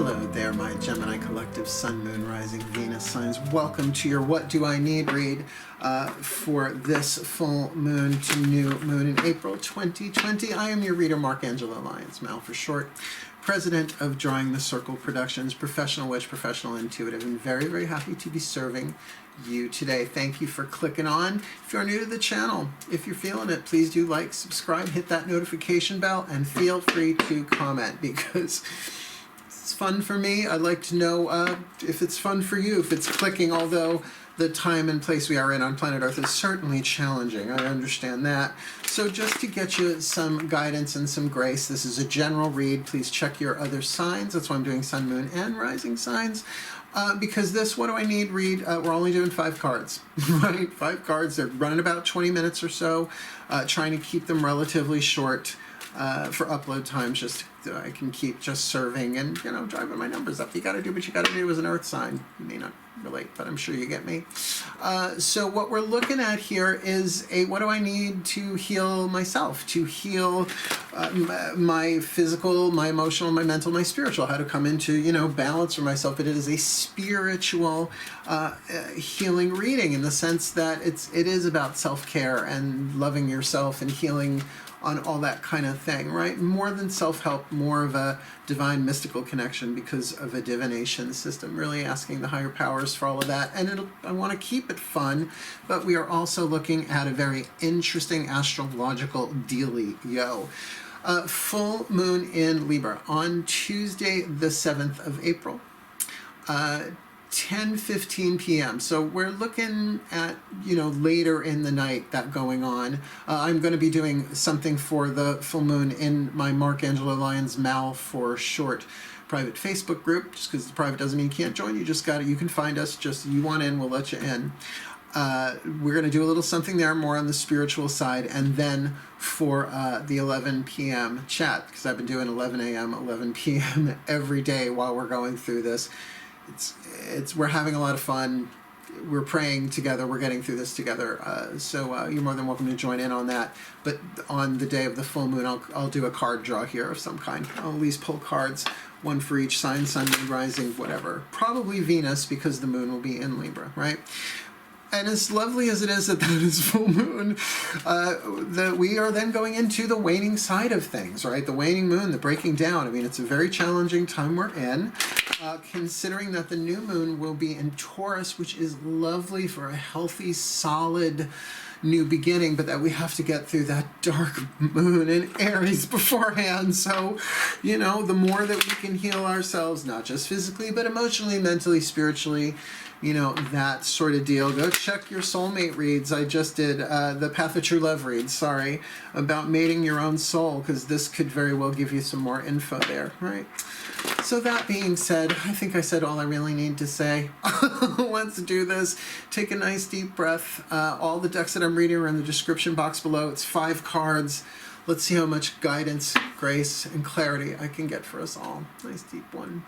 Hello there, my Gemini collective Sun, Moon, Rising, Venus signs. Welcome to your What Do I Need read for this full moon to new moon in April 2020. I am your reader, Mark Angelo Lyons, Mal for short, president of Drawing the Circle Productions, professional witch, professional intuitive, and very, very happy to be serving you today. Thank you for clicking on. If you're new to the channel, if you're feeling it, please do like, subscribe, hit that notification bell, and feel free to comment because it's fun for me. I'd like to know if it's fun for you, if it's clicking, although the time and place we are in on planet Earth is certainly challenging. I understand that. So just to get you some guidance and some grace, this is a general read. Please check your other signs. That's why I'm doing Sun, Moon, and Rising signs. Because this What Do I Need read, we're only doing 5 cards, right? 5 cards. They're running about 20 minutes or so, trying to keep them relatively short for upload times, just so I can keep just serving and, you know, driving my numbers up. You got to do what you got to do as an Earth sign. You may not relate, but I'm sure you get me. So what we're looking at here is what do I need to heal myself, to heal my physical, my emotional, my mental, my spiritual, how to come into, you know, balance for myself. But it is a spiritual healing reading in the sense that it is about self-care and loving yourself and healing on all that kind of thing, right? More than self-help, more of a divine mystical connection because of a divination system, really asking the higher powers for all of that. And I want to keep it fun, but we are also looking at a very interesting astrological dealio. Full moon in Libra on Tuesday, the 7th of April. 10:15 p.m. So we're looking at, you know, later in the night that going on. I'm going to be doing something for the full moon in my Mark Angelo Lyons Mal for short private Facebook group. Just because the private doesn't mean you can't join. You just got it. You can find us. Just you want in, we'll let you in. We're going to do a little something there, more on the spiritual side, and then for the 11 p.m. chat, because I've been doing 11 a.m., 11 p.m. every day while we're going through this. We're having a lot of fun. We're praying together. We're getting through this together. So you're more than welcome to join in on that. But on the day of the full moon, I'll do a card draw here of some kind. I'll at least pull cards, one for each sign, Sun, Moon, Rising, whatever. Probably Venus because the moon will be in Libra, right? And as lovely as it is that is full moon, we are then going into the waning side of things, right? The waning moon, the breaking down. I mean, it's a very challenging time we're in, considering that the new moon will be in Taurus, which is lovely for a healthy, solid new beginning, but that we have to get through that dark moon in Aries beforehand. So, you know, the more that we can heal ourselves, not just physically, but emotionally, mentally, spiritually, you know, that sort of deal. Go check your soulmate reads. I just did the Path of True Love reads, sorry, about mating your own soul, because this could very well give you some more info there, right? So that being said, I think I said all I really need to say. Let's do this. Take a nice deep breath. All the decks that I'm reading are in the description box below. It's 5 cards. Let's see how much guidance, grace, and clarity I can get for us all. Nice deep one.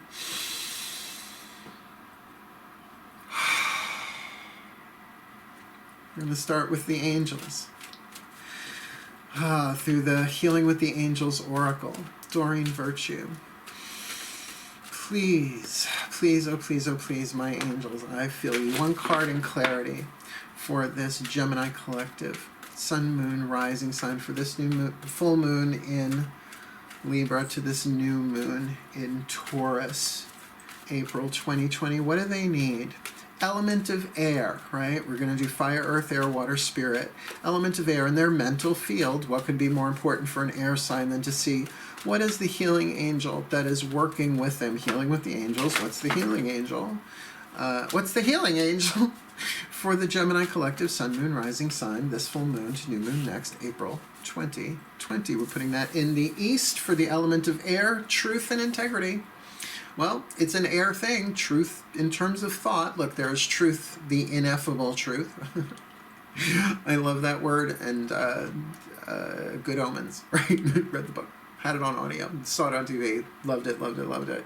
We're going to start with the angels. Through the Healing with the Angels Oracle, Doreen Virtue. Please, please, oh please, oh please, my angels, I feel you. One card in clarity for this Gemini collective. Sun, Moon, Rising sign for this new moon, full moon in Libra to this new moon in Taurus, April 2020. What do they need? Element of air, right? We're going to do fire, earth, air, water, spirit. Element of air in their mental field. What could be more important for an air sign than to see what is the healing angel that is working with them? Healing with the angels. What's the healing angel? What's the healing angel for the Gemini collective Sun, Moon, Rising sign this full moon to new moon next April 2020? We're putting that in the east for the element of air, truth and integrity. Well, it's an air thing, truth in terms of thought. Look, there is truth, the ineffable truth. I love that word, and Good Omens, right? Read the book, had it on audio, saw it on TV, loved it, loved it, loved it.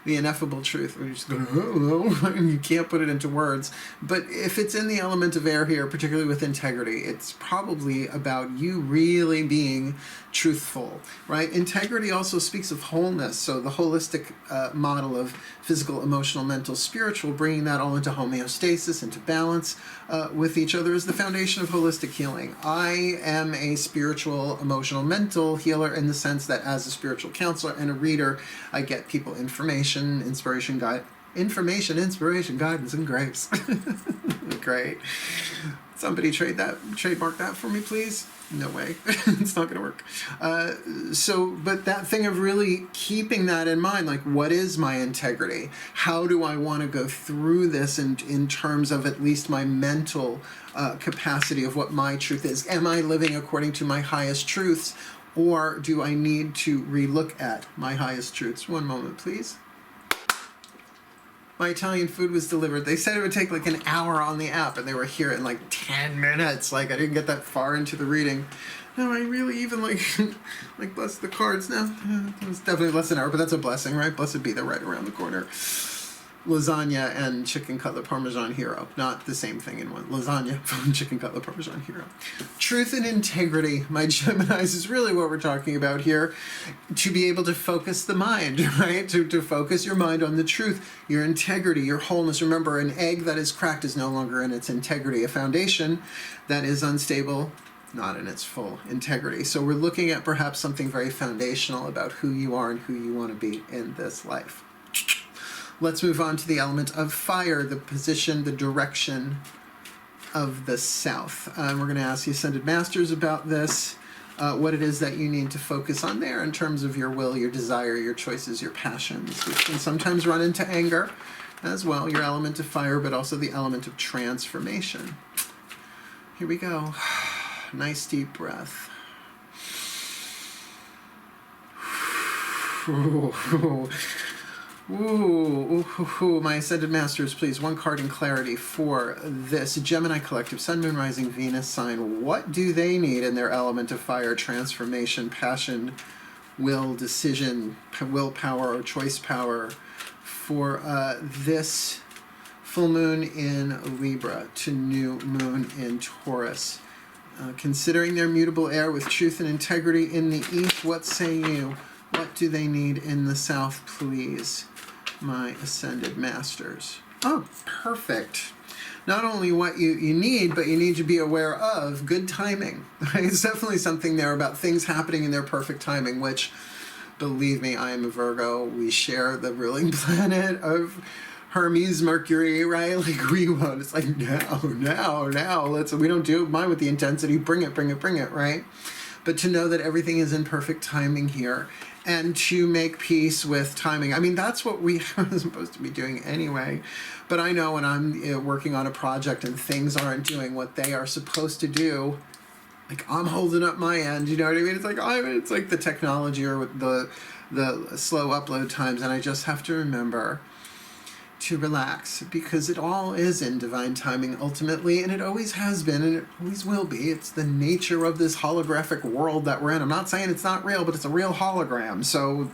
The ineffable truth, we're just going, oh, you can't put it into words. But if it's in the element of air here, particularly with integrity, it's probably about you really being truthful, right? Integrity also speaks of wholeness. So the holistic model of physical, emotional, mental, spiritual, bringing that all into homeostasis, into balance with each other, is the foundation of holistic healing. I am a spiritual, emotional, mental healer in the sense that as a spiritual counselor and a reader, I get people information, inspiration, guidance, and grapes. Great. Somebody trademark that for me, please. No way. It's not going to work. But that thing of really keeping that in mind, like, what is my integrity? How do I want to go through this in terms of at least my mental capacity of what my truth is? Am I living according to my highest truths, or do I need to relook at my highest truths? One moment, please. My Italian food was delivered. They said it would take like an hour on the app, and they were here in like 10 minutes. Like, I didn't get that far into the reading. No, I really even like bless the cards now. It was definitely less than an hour, but that's a blessing, right? Blessed be, they're right around the corner. Lasagna and chicken cutlet parmesan hero. Not the same thing in one. Lasagna and chicken cutlet parmesan hero. Truth and integrity, my Geminis, is really what we're talking about here. To be able to focus the mind, right? To focus your mind on the truth, your integrity, your wholeness. Remember, an egg that is cracked is no longer in its integrity. A foundation that is unstable, not in its full integrity. So we're looking at perhaps something very foundational about who you are and who you want to be in this life. Let's move on to the element of fire, the position, the direction of the south. We're going to ask the Ascended Masters about this, what it is that you need to focus on there in terms of your will, your desire, your choices, your passions, which can sometimes run into anger as well, your element of fire, but also the element of transformation. Here we go. Nice deep breath. Ooh, my Ascended Masters, please, one card in clarity for this Gemini collective, Sun, Moon, Rising, Venus sign. What do they need in their element of fire? Transformation, passion, will, decision, willpower, or choice power for this full moon in Libra to new moon in Taurus. Considering their mutable air with truth and integrity in the east, what say you? What do they need in the south, please, my Ascended Masters? Oh, perfect. Not only what you need, but you need to be aware of good timing. Right? It's definitely something there about things happening in their perfect timing, which, believe me, I am a Virgo. We share the ruling planet of Hermes, Mercury, right? Like, we want, it's like, now, we don't do mine with the intensity, bring it, right? But to know that everything is in perfect timing here, and to make peace with timing. I mean, that's what we are supposed to be doing anyway. But I know when I'm working on a project and things aren't doing what they are supposed to do, like, I'm holding up my end, you know what I mean? It's like the technology or the slow upload times, and I just have to remember to relax, because it all is in divine timing ultimately, and it always has been, and it always will be. It's the nature of this holographic world that we're in. I'm not saying it's not real, but it's a real hologram. So,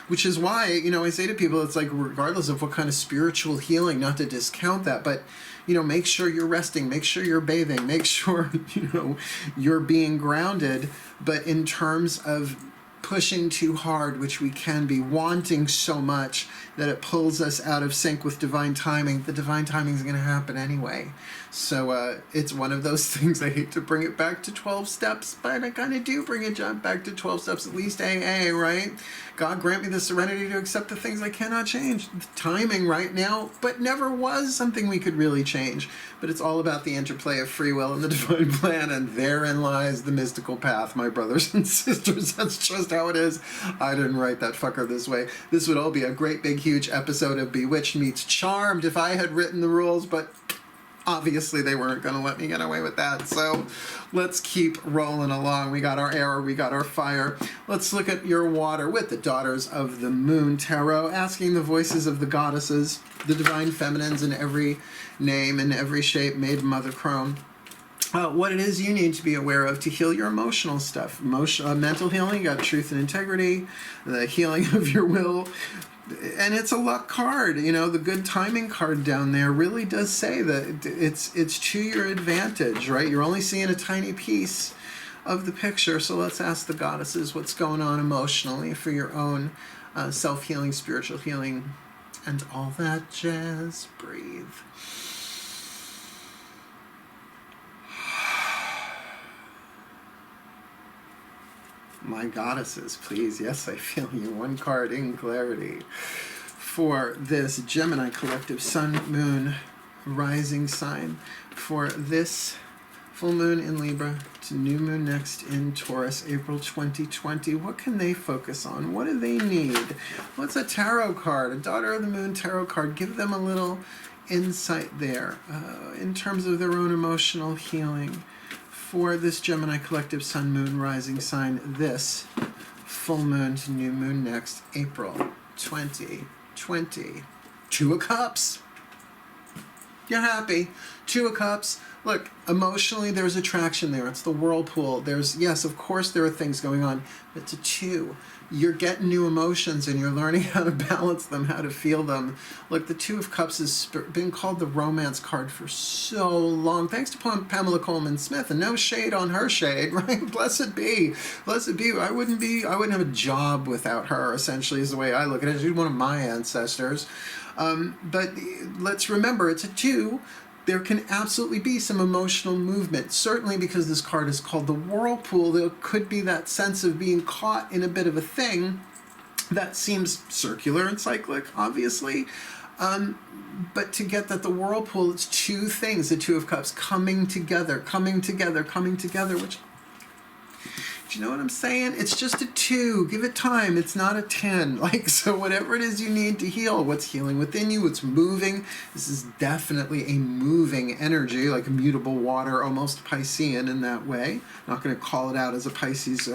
which is why, I say to people, it's like, regardless of what kind of spiritual healing, not to discount that, but make sure you're resting, make sure you're bathing, make sure, you're being grounded. But in terms of pushing too hard, which we can be, wanting so much that it pulls us out of sync with divine timing, the divine timing is going to happen anyway. So it's one of those things. I hate to bring it back to 12 steps, but I kind of do bring it back to 12 steps, at least AA, right? God grant me the serenity to accept the things I cannot change. The timing right now, but never was something we could really change. But it's all about the interplay of free will and the divine plan, and therein lies the mystical path, my brothers and sisters. That's just how it is. I didn't write that fucker this way. This would all be a great big huge episode of Bewitched meets Charmed if I had written the rules, but obviously they weren't going to let me get away with that. So let's keep rolling along. We got our air, we got our fire. Let's look at your water with the Daughters of the Moon Tarot, asking the voices of the goddesses, the divine feminines in every name and every shape, made Mother Crone. What it is you need to be aware of to heal your emotional stuff. Mental healing, you got truth and integrity, the healing of your will. And it's a luck card, the good timing card down there really does say that it's to your advantage, right? You're only seeing a tiny piece of the picture. So let's ask the goddesses what's going on emotionally for your own self-healing, spiritual healing, and all that jazz. Breathe. My goddesses, please. Yes, I feel you. One card in clarity for this Gemini collective sun, moon, rising sign, for this full moon in Libra to new moon next in Taurus, April 2020. What can they focus on? What do they need? What's a tarot card? A Daughter of the Moon tarot card. Give them a little insight there in terms of their own emotional healing. For this Gemini collective sun, moon, rising sign, this full moon to new moon next, April 2020. Two of Cups. You're happy. Two of Cups. Look, emotionally there's attraction there. It's the whirlpool. There's, yes, of course there are things going on. But it's a two. You're getting new emotions and you're learning how to balance them, how to feel them. Look, the Two of Cups has been called the romance card for so long. Thanks to Pamela Coleman Smith, and no shade on her shade, right? Blessed be. Blessed be. I wouldn't have a job without her, essentially, is the way I look at it. She's one of my ancestors. But let's remember, it's a two. There can absolutely be some emotional movement. Certainly because this card is called the whirlpool, there could be that sense of being caught in a bit of a thing that seems circular and cyclic, obviously. But to get that the whirlpool, it's two things, the Two of Cups, coming together, which, do you know what I'm saying? It's just a two. Give it time. It's not a 10. Like, so whatever it is you need to heal, what's healing within you, what's moving. This is definitely a moving energy, like immutable water, almost Piscean in that way. Not going to call it out as a Pisces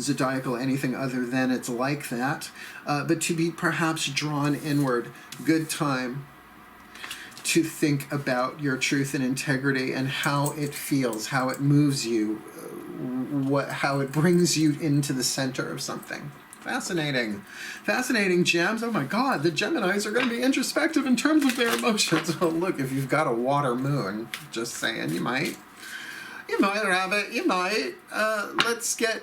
zodiacal anything other than it's like that. But to be perhaps drawn inward. Good time to think about your truth and integrity and how it feels, how it moves you, how it brings you into the center of something. Fascinating. Fascinating gems. Oh my God, the Geminis are going to be introspective in terms of their emotions. Well, look, if you've got a water moon, just saying, you might have it, you might. Let's get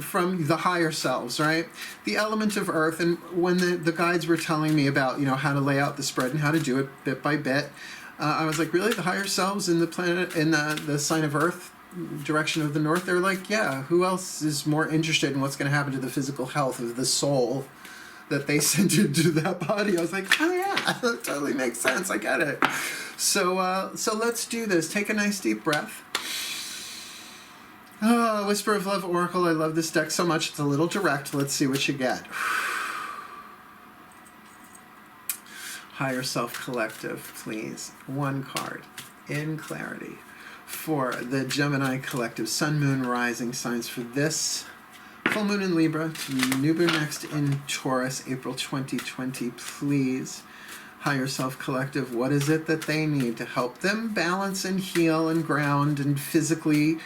from the higher selves, right? The element of earth, and when the guides were telling me about, how to lay out the spread and how to do it bit by bit, I was like, really? The higher selves in the planet, in the sign of earth, direction of the north? They're like, yeah, who else is more interested in what's going to happen to the physical health of the soul that they sent into that body? I was like, oh yeah, that totally makes sense. I get it. So let's do this. Take a nice deep breath. Oh, Whisper of Love Oracle. I love this deck so much. It's a little direct. Let's see what you get. Higher Self Collective, please. One card in clarity for the Gemini collective sun, moon, rising signs for this full moon in Libra to new moon next in Taurus, April 2020. Please, Higher Self Collective, what is it that they need to help them balance and heal and ground and physically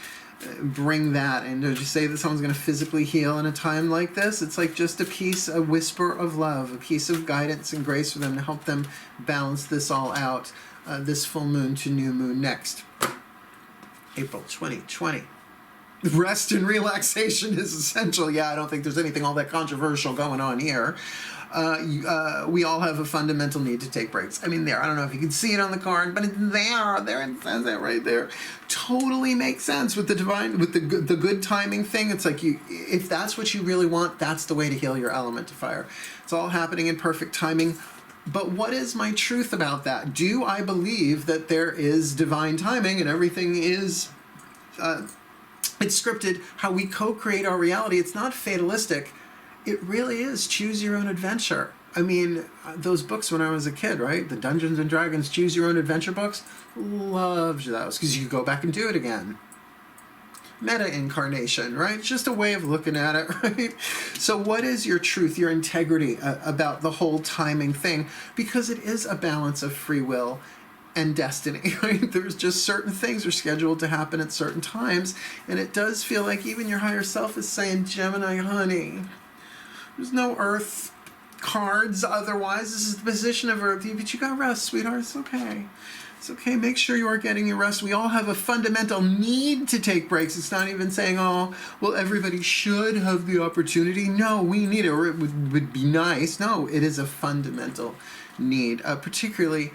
bring that? And did you say that someone's going to physically heal in a time like this? It's like just a whisper of love, a piece of guidance and grace for them to help them balance this all out. This full moon to new moon next, April 2020. Rest and relaxation is essential. Yeah, I don't think there's anything all that controversial going on here. We all have a fundamental need to take breaks. I mean, I don't know if you can see it on the card, but it's there. There it says that right there. Totally makes sense with the divine, with the good timing thing. It's like if that's what you really want, that's the way to heal your element of fire. It's all happening in perfect timing. But what is my truth about that? Do I believe that there is divine timing and everything is it's scripted, how we co-create our reality? It's not fatalistic. It really is choose your own adventure. I mean, those books when I was a kid, right? The Dungeons and Dragons choose your own adventure books. Loved those because you could go back and do it again. Meta incarnation, right? It's just a way of looking at it, right? So what is your truth, your integrity about the whole timing thing? Because it is a balance of free will and destiny, right? There's just certain things are scheduled to happen at certain times, and it does feel like even your higher self is saying, Gemini, honey, there's no earth cards otherwise. This is the position of earth, but you got rest, sweetheart. It's okay. It's okay. Make sure you are getting your rest. We all have a fundamental need to take breaks. It's not even saying, oh, well, everybody should have the opportunity. No, we need it, or it would be nice. No, it is a fundamental need, particularly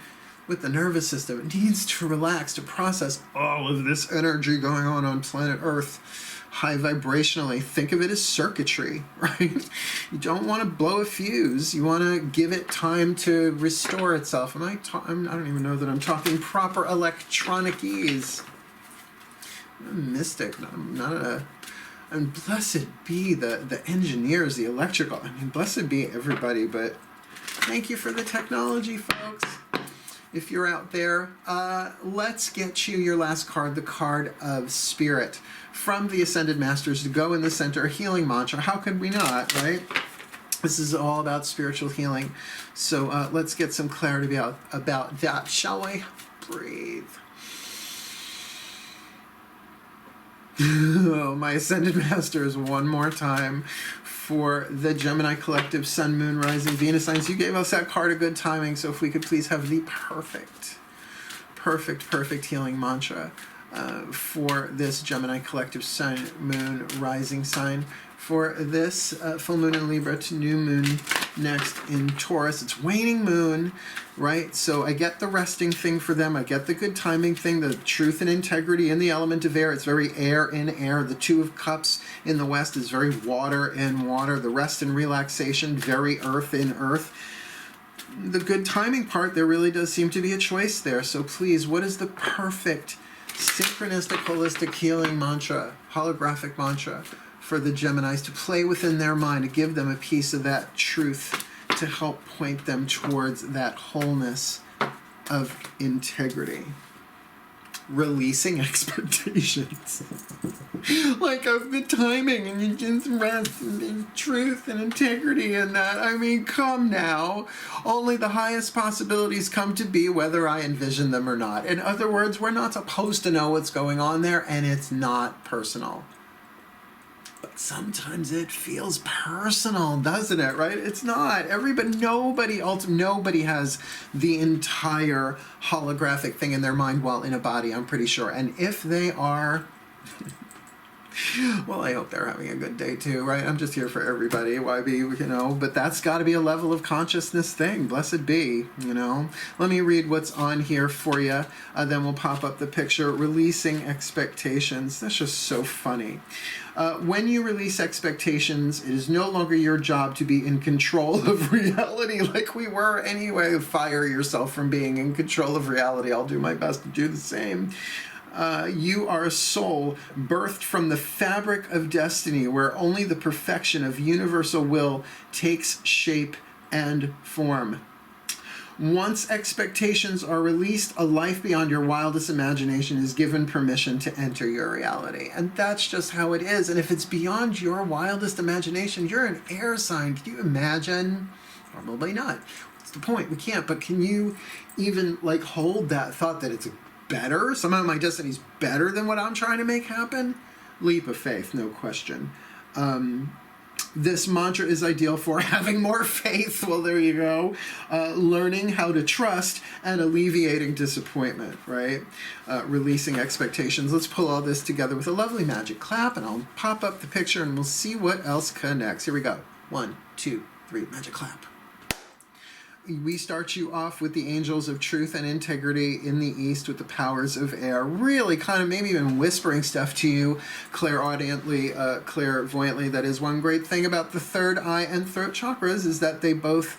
with the nervous system. It needs to relax, to process all of this energy going on planet Earth. High vibrationally, think of it as circuitry, right? You don't want to blow a fuse. You want to give it time to restore itself. I don't even know that I'm talking proper electronic-ese. I'm a mystic, and blessed be the engineers, the electrical. I mean, blessed be everybody, but thank you for the technology, folks. If you're out there, let's get you your last card, the card of Spirit. From the Ascended Masters, to go in the center, healing mantra. How could we not, right? This is all about spiritual healing. So let's get some clarity about that, shall we? Breathe. Oh, my Ascended Masters, one more time. For the Gemini collective, Sun, Moon, Rising, Venus signs, you gave us that card of good timing, so if we could please have the perfect healing mantra for this Gemini collective, Sun, Moon, Rising sign. For this full moon in Libra to new moon next in Taurus. It's waning moon, right? So I get the resting thing for them. I get the good timing thing, the truth and integrity in the element of air. It's very air in air. The Two of Cups in the West is very water in water. The rest and relaxation, very earth in earth. The good timing part, there really does seem to be a choice there. So please, what is the perfect synchronistic, holistic healing mantra, holographic mantra for the Geminis to play within their mind, to give them a piece of that truth, to help point them towards that wholeness of integrity? Releasing expectations. Like of the timing, and you just rest in truth and integrity and that. I mean, come now. Only the highest possibilities come to be, whether I envision them or not. In other words, we're not supposed to know what's going on there, and it's not personal. But sometimes it feels personal, doesn't it, right? It's not. Nobody has the entire holographic thing in their mind while in a body, I'm pretty sure. And if they are, well, I hope they're having a good day too, right? I'm just here for everybody, YB, but that's got to be a level of consciousness thing. Blessed be, Let me read what's on here for you. Then we'll pop up the picture. Releasing expectations. That's just so funny. When you release expectations, it is no longer your job to be in control of reality like we were anyway. Fire yourself from being in control of reality. I'll do my best to do the same. You are a soul birthed from the fabric of destiny, where only the perfection of universal will takes shape and form. Once expectations are released, a life beyond your wildest imagination is given permission to enter your reality. And that's just how it is. And if it's beyond your wildest imagination, you're an air sign. Can you imagine? Probably not. What's the point? We can't. But can you even hold that thought that it's better? Somehow my destiny's better than what I'm trying to make happen? Leap of faith, no question. This mantra is ideal for having more faith. Well, there you go. Learning how to trust and alleviating disappointment, right? Releasing expectations. Let's pull all this together with a lovely magic clap, and I'll pop up the picture and we'll see what else connects. Here we go. 1, 2, 3, magic clap. We start you off with the angels of truth and integrity in the east with the powers of air, really kind of maybe even whispering stuff to you clairaudiently, clairvoyantly. That is one great thing about the third eye and throat chakras, is that they both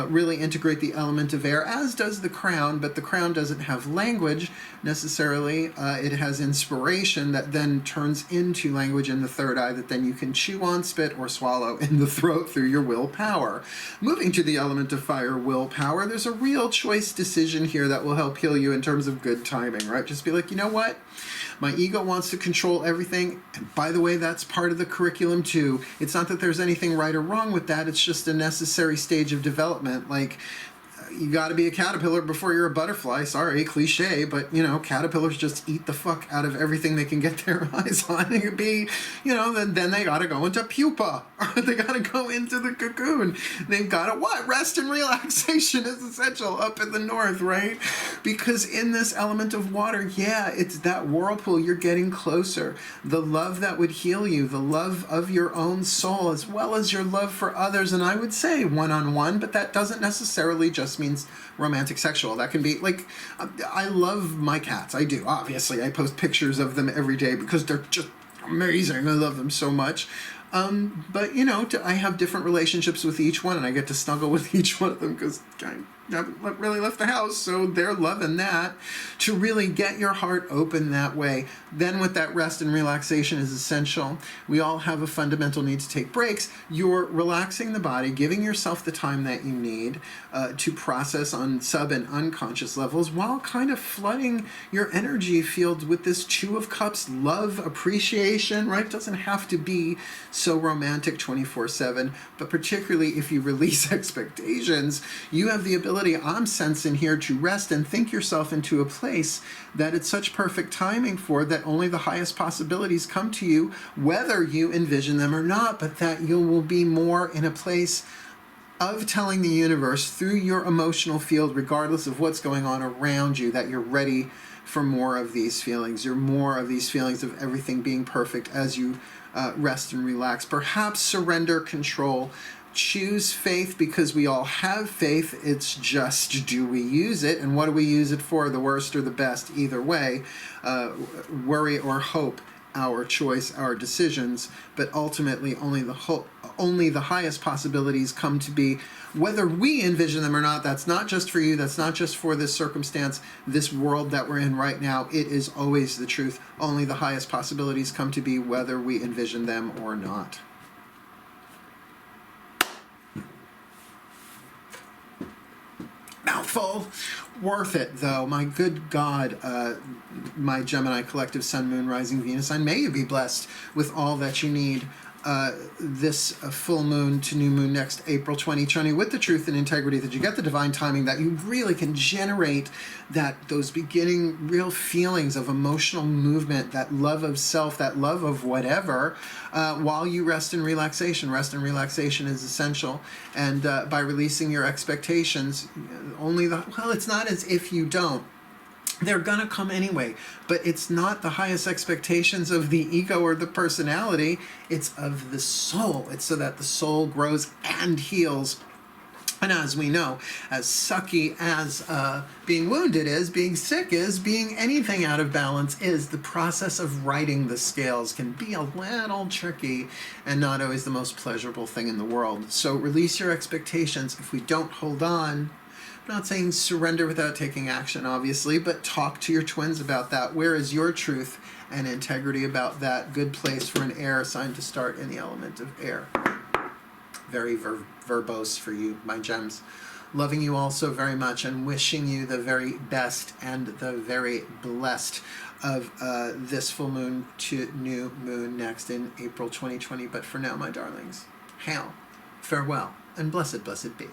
really integrate the element of air, as does the crown, but the crown doesn't have language necessarily. It has inspiration that then turns into language in the third eye that then you can chew on, spit, or swallow in the throat through your willpower. Moving to the element of fire, willpower, there's a real choice decision here that will help heal you in terms of good timing, right? Just be like, you know what? My ego wants to control everything, and by the way, that's part of the curriculum too. It's not that there's anything right or wrong with that, it's just a necessary stage of development. you got to be a caterpillar before you're a butterfly. Sorry, cliche, but you know, caterpillars just eat the fuck out of everything they can get their eyes on. It could be, you know, then they got to go into pupa. They got to go into the cocoon. They've got to what? Rest and relaxation is essential up in the north, right? Because in this element of water, yeah, it's that whirlpool. You're getting closer. The love that would heal you, the love of your own soul, as well as your love for others. And I would say one-on-one, but that doesn't necessarily just means romantic sexual. That can be like, I love my cats. I do. Obviously, I post pictures of them every day because they're just amazing. I love them so much. But you know, I have different relationships with each one, and I get to snuggle with each one of them because I haven't really left the house, so they're loving that. To really get your heart open that way, then with that rest and relaxation is essential. We all have a fundamental need to take breaks. You're relaxing the body, giving yourself the time that you need to process on sub and unconscious levels, while kind of flooding your energy field with this Two of Cups love, appreciation, right? It doesn't have to be so romantic 24/7, but particularly if you release expectations, you have the ability, I'm sensing here, to rest and think yourself into a place that it's such perfect timing for, that only the highest possibilities come to you, whether you envision them or not, but that you will be more in a place of telling the universe through your emotional field, regardless of what's going on around you, that you're ready for more of these feelings. You're more of these feelings of everything being perfect as you rest and relax. Perhaps surrender control. Choose faith, because we all have faith. It's just, do we use it? And what do we use it for? The worst or the best? Either way, worry or hope, our choice, our decisions. But ultimately, only the highest possibilities come to be, whether we envision them or not. That's not just for you. That's not just for this circumstance, this world that we're in right now. It is always the truth. Only the highest possibilities come to be, whether we envision them or not. Mouthful. Worth it, though. My good God, my Gemini collective Sun, Moon, Rising, Venus sign, may you be blessed with all that you need this full moon to new moon next April 2020, with the truth and integrity, that you get the divine timing, that you really can generate those beginning real feelings of emotional movement, that love of self, that love of whatever, while you rest in relaxation. Rest and relaxation is essential. And by releasing your expectations, it's not as if you don't. They're gonna come anyway, but it's not the highest expectations of the ego or the personality, it's of the soul. It's so that the soul grows and heals. And as we know, as sucky as being wounded is, being sick is, being anything out of balance is, the process of righting the scales can be a little tricky and not always the most pleasurable thing in the world. So release your expectations. If we don't hold on, I'm not saying surrender without taking action, obviously, but talk to your twins about that. Where is your truth and integrity about that? Good place for an air sign to start in the element of air. Very verbose for you, my gems. Loving you all so very much, and wishing you the very best and the very blessed of this full moon to new moon next in April 2020. But for now, my darlings, hail, farewell, and blessed, blessed be.